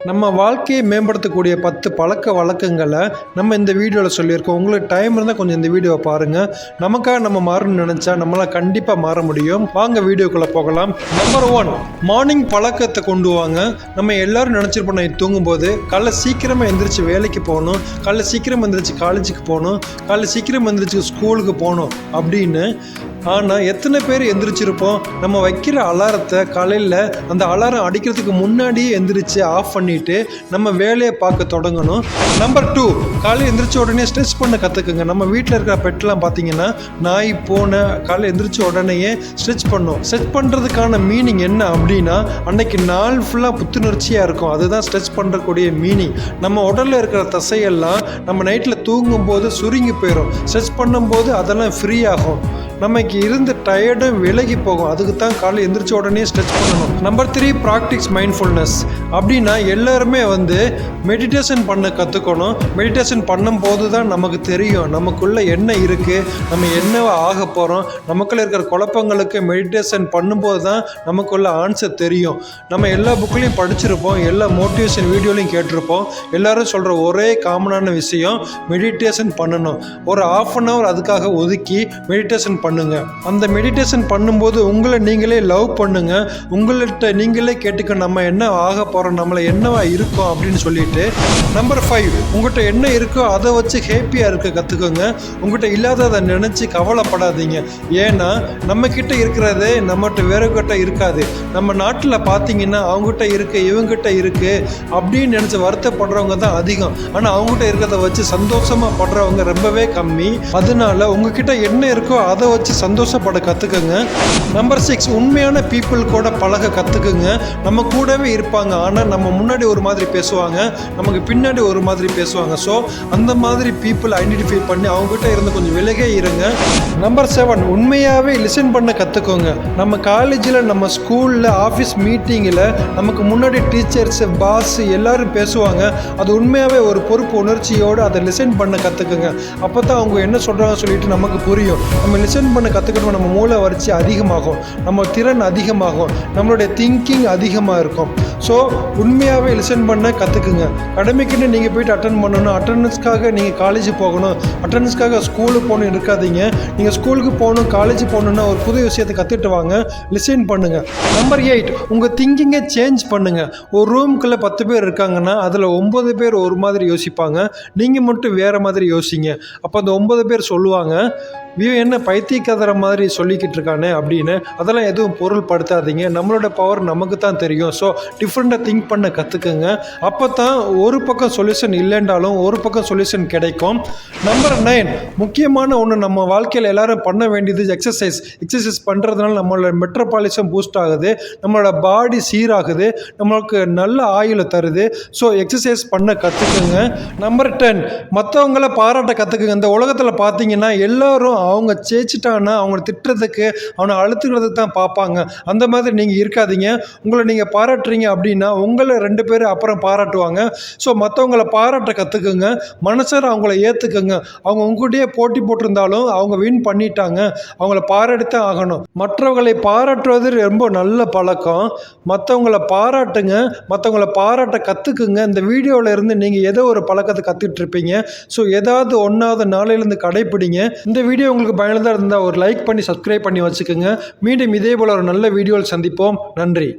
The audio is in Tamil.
நம்ம வாழ்க்கையை மேம்படுத்தக்கூடிய 10 பழக்கங்களை நம்ம இந்த வீடியோவில் சொல்லியிருக்கோம். உங்களுக்கு டைம் இருந்தால் கொஞ்சம் இந்த வீடியோவை பாருங்கள். நமக்காக நம்ம மாறணும்னு நினச்சா நம்மளால் கண்டிப்பாக மாற முடியும். வாங்க வீடியோக்குள்ளே போகலாம். நம்பர் 1, மார்னிங் பழக்கத்தை கொண்டு வாங்க. நம்ம எல்லோரும் நினச்சிருப்போம், நைட் தூங்கும்போது காலைல சீக்கிரமாக எந்திரிச்சு வேலைக்கு போகணும், காலைல சீக்கிரம் எந்திரிச்சு காலேஜுக்கு போகணும், காலைல சீக்கிரம் எந்திரிச்சு ஸ்கூலுக்கு போகணும் அப்படின்னு. ஆனால் எத்தனை பேர் எந்திரிச்சிருப்போம்? நம்ம வைக்கிற அலாரத்தை காலையில் அந்த அலாரம் அடிக்கிறதுக்கு முன்னாடியே எந்திரிச்சு ஆஃப் பண்ணிவிட்டு நம்ம வேலையை பார்க்க தொடங்கணும். நம்பர் 2, காலையில் எந்திரிச்ச உடனே ஸ்ட்ரெச் பண்ண கற்றுக்குங்க. நம்ம வீட்டில் இருக்கிற பெட்லாம் பார்த்தீங்கன்னா நாய் பூனை காலையில் எந்திரிச்ச உடனேயே ஸ்ட்ரெச் பண்ணும். ஸ்ட்ரெச் பண்ணுறதுக்கான மீனிங் என்ன அப்படின்னா, அன்னைக்கு நாள் ஃபுல்லாக புத்துணர்ச்சியாக இருக்கும். அதுதான் ஸ்ட்ரெச் பண்ணுறக்கூடிய மீனிங். நம்ம உடலில் இருக்கிற தசையெல்லாம் நம்ம நைட்டில் தூங்கும்போது சுருங்கி போயிடும். ஸ்ட்ரெச் பண்ணும்போது அதெல்லாம் ஃப்ரீ ஆகும். நமக்கு இருந்த டயர்டும் விலகி போகும். அதுக்கு தான் காலை எந்திரிச்ச உடனே ஸ்ட்ரெச் பண்ணணும். Number 3, practice mindfulness. அப்படின்னா எல்லாருமே மெடிடேஷன் பண்ண கற்றுக்கணும். மெடிடேஷன் பண்ணும்போது தான் நமக்கு தெரியும் நமக்குள்ளே என்ன இருக்குது, நம்ம என்னவா ஆக போகிறோம். நமக்குள்ளே இருக்கிற குழப்பங்களுக்கு மெடிடேஷன் பண்ணும்போது தான் நமக்குள்ள ஆன்சர் தெரியும். நம்ம எல்லா புக்லேயும் படிச்சிருப்போம், எல்லா மோட்டிவேஷன் வீடியோலையும் கேட்டிருப்போம். எல்லோரும் சொல்கிற ஒரே காமனான விஷயம் மெடிடேஷன் பண்ணணும். ஒரு 1/2 hour அதுக்காக ஒதுக்கி மெடிடேஷன் பண்ணுங்க. அந்த மெடிடேஷன் பண்ணும்போது உங்களை நீங்களே லவ் பண்ணுங்க. உங்கள்கிட்ட நீங்களே கேட்டுக்க, நம்ம என்ன ஆக போகிறோம், நம்மளை என்னவா இருக்கோம் அப்படின்னு சொல்லிட்டு. நம்பர் 5, உங்கள்கிட்ட என்ன இருக்கோ அதை வச்சு ஹேப்பியாக இருக்க கற்றுக்கோங்க. உங்கள்கிட்ட இல்லாததை நினச்சி கவலைப்படாதீங்க. ஏன்னா நம்மக்கிட்ட இருக்கிறதே நம்மகிட்ட வேறக்கிட்ட இருக்காது. நம்ம நாட்டில் பார்த்தீங்கன்னா அவங்ககிட்ட இருக்குது இவங்ககிட்ட இருக்குது அப்படின்னு நினச்சி வருத்தப்படுறவங்க தான் அதிகம். ஆனால் அவங்ககிட்ட இருக்கிறத வச்சு சந்தோஷமாக படுறவங்க ரொம்பவே கம்மி. அதனால உங்ககிட்ட என்ன இருக்கோ அதை வச்சு சந்தோஷப்பட கற்றுக்குங்க. நம்பர் 6, உண்மையான பீப்புள் கூட பழக கற்றுக்குங்க. நம்ம கூடவே இருப்பாங்க, ஆனால் நம்ம முன்னாடி ஒரு மாதிரி பேசுவாங்க, நமக்கு பின்னாடி ஒரு மாதிரி பேசுவாங்க. ஸோ அந்த மாதிரி பீப்புள் ஐடென்டிஃபை பண்ணி அவங்ககிட்ட இருந்து கொஞ்சம் விலகே இருங்க. நம்பர் 7, உண்மையாகவே லிசன் பண்ண கற்றுக்கோங்க. நம்ம காலேஜில், நம்ம ஸ்கூலில், ஆஃபீஸ் மீட்டிங்கில் நமக்கு முன்னாடி டீச்சர்ஸ், பாஸ் எல்லாரும் பேசுவாங்க. அது உண்மையாகவே ஒரு பொறுப்பு உணர்ச்சியோடு அதை லிசன் பண்ண கற்றுக்குங்க. அப்போ தான் அவங்க என்ன சொல்கிறாங்க சொல்லிட்டு நமக்கு புரியும். நம்ம லிசன் பண்ண கற்றுக்கணும். நம்ம மூளை வளர்ச்சி அதிகமாகும், நம்ம திறன் அதிகமாகும், நம்மளுடைய திங்கிங் அதிகமாக இருக்கும். ஸோ உண்மையாகவே லிசன் பண்ண கற்றுக்குங்க. கடமைக்குன்னு நீங்கள் போய்ட்டு அட்டன் பண்ணணும், அட்டண்டன்ஸ்க்காக நீங்கள் காலேஜ் போகணும், அட்டண்டன்ஸ்க்காக ஸ்கூலுக்கு போகணும் இருக்காதீங்க. நீங்கள் ஸ்கூலுக்கு போகணும், காலேஜ் போகணுன்னா ஒரு புது விஷயத்தை கற்றுட்டு வாங்க, லிசன் பண்ணுங்கள். நம்பர் 8, உங்கள் திங்கிங்கை சேஞ்ச் பண்ணுங்கள். ஒரு ரூமுக்குள்ளே 10 பேர் இருக்காங்கன்னா அதில் 9 பேர் ஒரு மாதிரி யோசிப்பாங்க, நீங்கள் மட்டும் வேறு மாதிரி யோசிங்க. அப்போ அந்த 9 பேர் சொல்லுவாங்க, என்ன பைத்தியக்கார மாதிரி சொல்லிக்கிட்டு இருக்கானே அப்படின்னு. அதெல்லாம் எதுவும் பொருள்படுத்தாதீங்க. நம்மளோட பவர் நமக்கு தான் தெரியும். ஸோ டிஃப்ரெண்ட்டாக திங்க் பண்ண கற்றுக்குங்க. அப்போ தான் ஒரு பக்கம் சொல்யூஷன் இல்லைன்றாலும் ஒரு பக்கம் சொல்யூஷன் கிடைக்கும். நம்பர் 9, முக்கியமான ஒன்று, நம்ம வாழ்க்கையில் எல்லோரும் பண்ண வேண்டியது எக்ஸசைஸ். எக்ஸசைஸ் பண்ணுறதுனால நம்மளோட மெட்ரோபாலிசம் பூஸ்ட் ஆகுது, நம்மளோட பாடி சீராகுது, நம்மளுக்கு நல்ல ஆயுளை தருது. ஸோ எக்ஸசைஸ் பண்ண கற்றுக்குங்க. நம்பர் 10, மற்றவங்கள பாராட்ட கற்றுக்குங்க. இந்த உலகத்தில் பார்த்தீங்கன்னா எல்லோரும் அவங்க ஜெயிச்சிட்டான்னா அவங்கள திட்டுறதுக்கு, அவனை அழுத்துக்கிறதுக்கு தான் பார்ப்பாங்க. அந்த மாதிரி நீங்கள் இருக்காதீங்க. உங்களை நீங்கள் பாராட்டுறீங்க அப்படின்னா உங்களை 2 பேர் அப்புறம் பாராட்டுவாங்க. ஸோ மற்றவங்கள பாராட்ட கற்றுக்குங்க. மனசார அவங்கள ஏற்றுக்குங்க. அவங்க உங்கள்கிட்டயே போட்டி போட்டிருந்தாலும் அவங்க வின் பண்ணிட்டாங்க, அவங்கள பாராட்டித்தான் ஆகணும். மற்றவங்களை பாராட்டுவது ரொம்ப நல்ல பழக்கம். மற்றவங்கள பாராட்டுங்க, மற்றவங்கள பாராட்ட கற்றுக்குங்க. இந்த வீடியோவில் இருந்து நீங்கள் ஏதோ ஒரு பழக்கத்தை கற்றுட்டு இருப்பீங்க. ஸோ ஏதாவது ஒன்றாவது நாளையிலேருந்து கடைப்பிடிங்க. இந்த வீடியோ உங்களுக்கு பயனுள்ளதாக இருந்தால் ஒரு லைக் பண்ணி சப்ஸ்கிரைப் பண்ணி வச்சுக்கோங்க. மீண்டும் இதே போல் ஒரு நல்ல வீடியோவில் சந்திப்போம். நன்றி.